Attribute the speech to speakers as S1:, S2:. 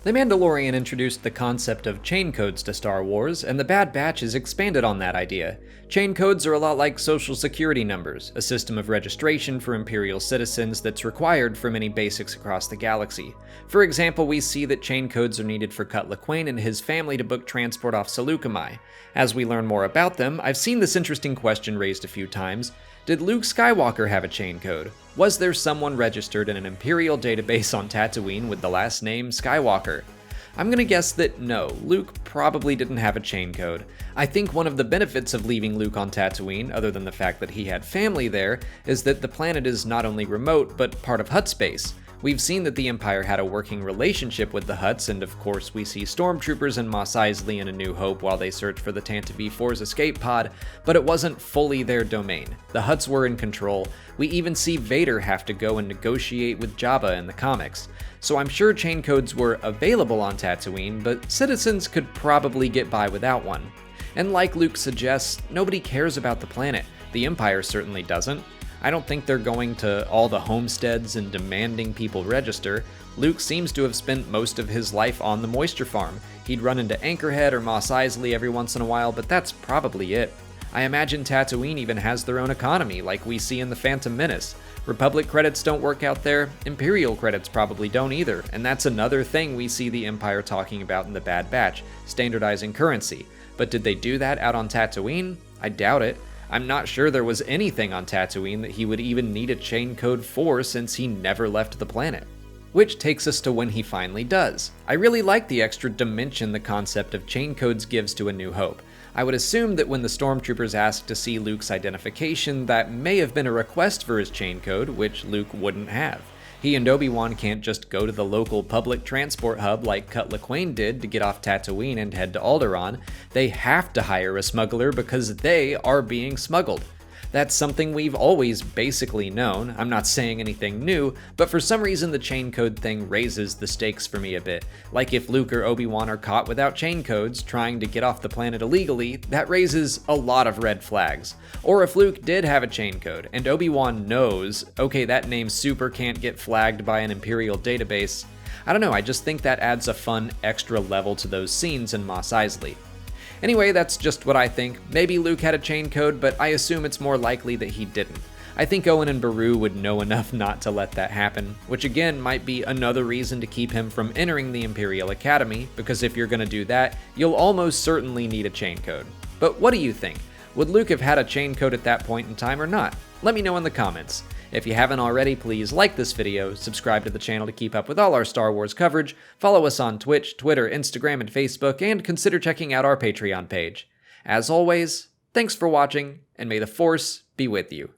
S1: The Mandalorian introduced the concept of chain codes to Star Wars, and the Bad Batch has expanded on that idea. Chain codes are a lot like social security numbers, a system of registration for Imperial citizens that's required for many basics across the galaxy. For example, we see that chain codes are needed for Cut Lawquane and his family to book transport off Seleucami. As we learn more about them, I've seen this interesting question raised a few times. Did Luke Skywalker have a chain code? Was there someone registered in an Imperial database on Tatooine with the last name Skywalker? I'm gonna guess that no, Luke probably didn't have a chain code. I think one of the benefits of leaving Luke on Tatooine, other than the fact that he had family there, is that the planet is not only remote, but part of Hutt space. We've seen that the Empire had a working relationship with the Hutts, and of course we see stormtroopers in Mos Eisley and A New Hope while they search for the Tantive V4's escape pod, but it wasn't fully their domain. The Hutts were in control. We even see Vader have to go and negotiate with Jabba in the comics. So I'm sure chain codes were available on Tatooine, but citizens could probably get by without one. And like Luke suggests, nobody cares about the planet. The Empire certainly doesn't. I don't think they're going to all the homesteads and demanding people register. Luke seems to have spent most of his life on the moisture farm. He'd run into Anchorhead or Mos Eisley every once in a while, but that's probably it. I imagine Tatooine even has their own economy, like we see in The Phantom Menace. Republic credits don't work out there, Imperial credits probably don't either, and that's another thing we see the Empire talking about in The Bad Batch, standardizing currency. But did they do that out on Tatooine? I doubt it. I'm not sure there was anything on Tatooine that he would even need a chain code for since he never left the planet. Which takes us to when he finally does. I really like the extra dimension the concept of chain codes gives to A New Hope. I would assume that when the stormtroopers asked to see Luke's identification, that may have been a request for his chain code, which Luke wouldn't have. He and Obi-Wan can't just go to the local public transport hub like Cut Lawquane did to get off Tatooine and head to Alderaan. They have to hire a smuggler because they are being smuggled. That's something we've always basically known. I'm not saying anything new, but for some reason the chain code thing raises the stakes for me a bit. Like if Luke or Obi-Wan are caught without chain codes trying to get off the planet illegally, that raises a lot of red flags. Or if Luke did have a chain code and Obi-Wan knows, okay, that name super can't get flagged by an Imperial database. I don't know, I just think that adds a fun extra level to those scenes in Mos Eisley. Anyway, that's just what I think. Maybe Luke had a chain code, but I assume it's more likely that he didn't. I think Owen and Beru would know enough not to let that happen, which again might be another reason to keep him from entering the Imperial Academy, because if you're gonna do that, you'll almost certainly need a chain code. But what do you think? Would Luke have had a chain code at that point in time or not? Let me know in the comments. If you haven't already, please like this video, subscribe to the channel to keep up with all our Star Wars coverage, follow us on Twitch, Twitter, Instagram, and Facebook, and consider checking out our Patreon page. As always, thanks for watching, and may the Force be with you.